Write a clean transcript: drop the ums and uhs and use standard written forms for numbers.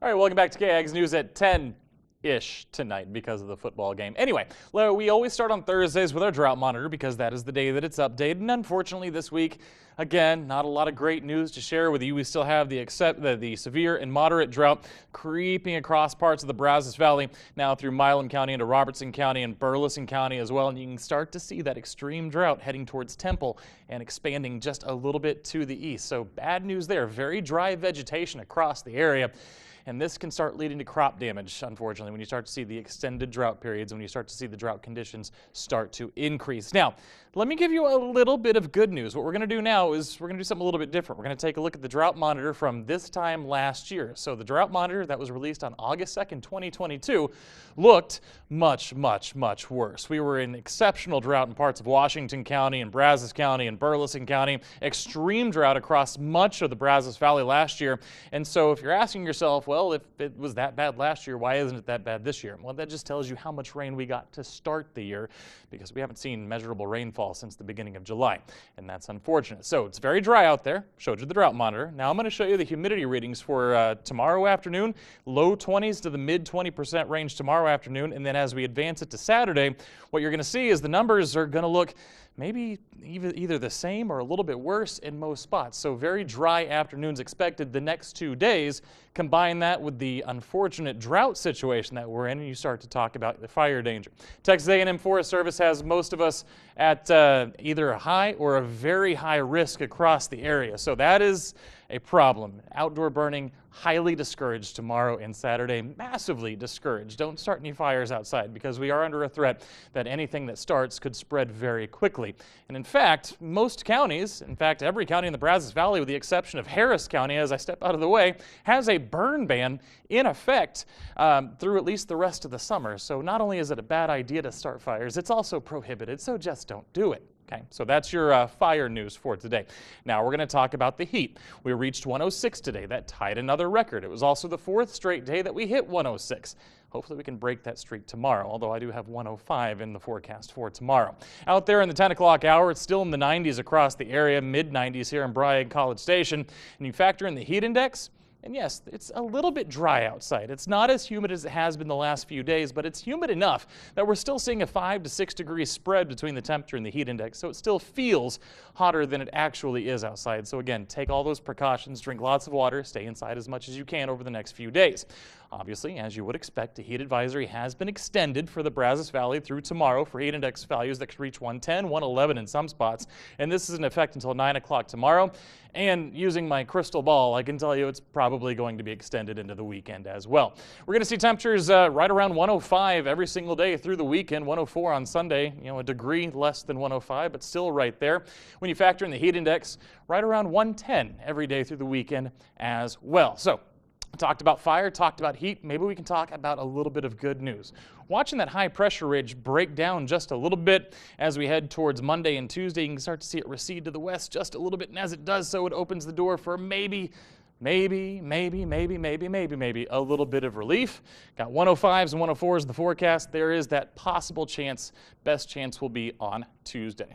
All right, welcome back to KAGS News at 10-ish tonight because of the football game. Anyway, we always start on Thursdays with our drought monitor because that is the day that it's updated. And unfortunately this week, again, not a lot of great news to share with you. We still have the severe and moderate drought creeping across parts of the Brazos Valley, now through Milam County into Robertson County and Burleson County as well. And you can start to see that extreme drought heading towards Temple and expanding just a little bit to the east. So bad news there. Very dry vegetation across the area. And this can start leading to crop damage, unfortunately, when you start to see the extended drought periods, when you start to see the drought conditions start to increase. Now, let me give you a little bit of good news. What we're going to do now is we're going to do something a little bit different. We're going to take a look at the drought monitor from this time last year. So the drought monitor that was released on August 2nd, 2022 looked much, much, much worse. We were in exceptional drought in parts of Washington County and Brazos County and Burleson County, extreme drought across much of the Brazos Valley last year. And so if you're asking yourself, well, if it was that bad last year, why isn't it that bad this year? Well, that just tells you how much rain we got to start the year, because we haven't seen measurable rainfall since the beginning of July, and that's unfortunate. So it's very dry out there. Showed you the drought monitor. Now I'm going to show you the humidity readings for tomorrow afternoon. Low 20s to the mid 20% range tomorrow afternoon, and then as we advance it to Saturday, what you're going to see is the numbers are going to look maybe either the same or a little bit worse in most spots. So very dry afternoons expected the next 2 days. Combine that with the unfortunate drought situation that we're in, and you start to talk about the fire danger. Texas A&M Forest Service has most of us at either a high or a very high risk across the area. So that is a problem. Outdoor burning, highly discouraged tomorrow and Saturday, massively discouraged. Don't start any fires outside because we are under a threat that anything that starts could spread very quickly. And in fact, most counties, in fact every county in the Brazos Valley with the exception of Harris County, as I step out of the way, has a burn ban in effect through at least the rest of the summer. So not only is it a bad idea to start fires, it's also prohibited, so just don't do it. Okay, so that's your fire news for today. Now we're going to talk about the heat. We reached 106 today. That tied another record. It was also the 4th straight day that we hit 106. Hopefully we can break that streak tomorrow, although I do have 105 in the forecast for tomorrow. Out there in the 10 o'clock hour, it's still in the 90s across the area, mid-90s here in Bryan College Station. And you factor in the heat index, and yes, it's a little bit dry outside. It's not as humid as it has been the last few days, but it's humid enough that we're still seeing a 5 to 6 degree spread between the temperature and the heat index, so it still feels hotter than it actually is outside. So again, take all those precautions, drink lots of water, stay inside as much as you can over the next few days. Obviously, as you would expect, a heat advisory has been extended for the Brazos Valley through tomorrow for heat index values that could reach 110, 111 in some spots, and this is in effect until 9 o'clock tomorrow. And using my crystal ball, I can tell you it's probably going to be extended into the weekend as well. We're going to see temperatures right around 105 every single day through the weekend, 104 on Sunday, a degree less than 105, but still right there. When you factor in the heat index, right around 110 every day through the weekend as well. So, talked about fire, talked about heat. Maybe we can talk about a little bit of good news. Watching that high pressure ridge break down just a little bit as we head towards Monday and Tuesday, you can start to see it recede to the west just a little bit. And as it does so, it opens the door for maybe a little bit of relief. Got 105s and 104s in the forecast. There is that possible chance. Best chance will be on Tuesday.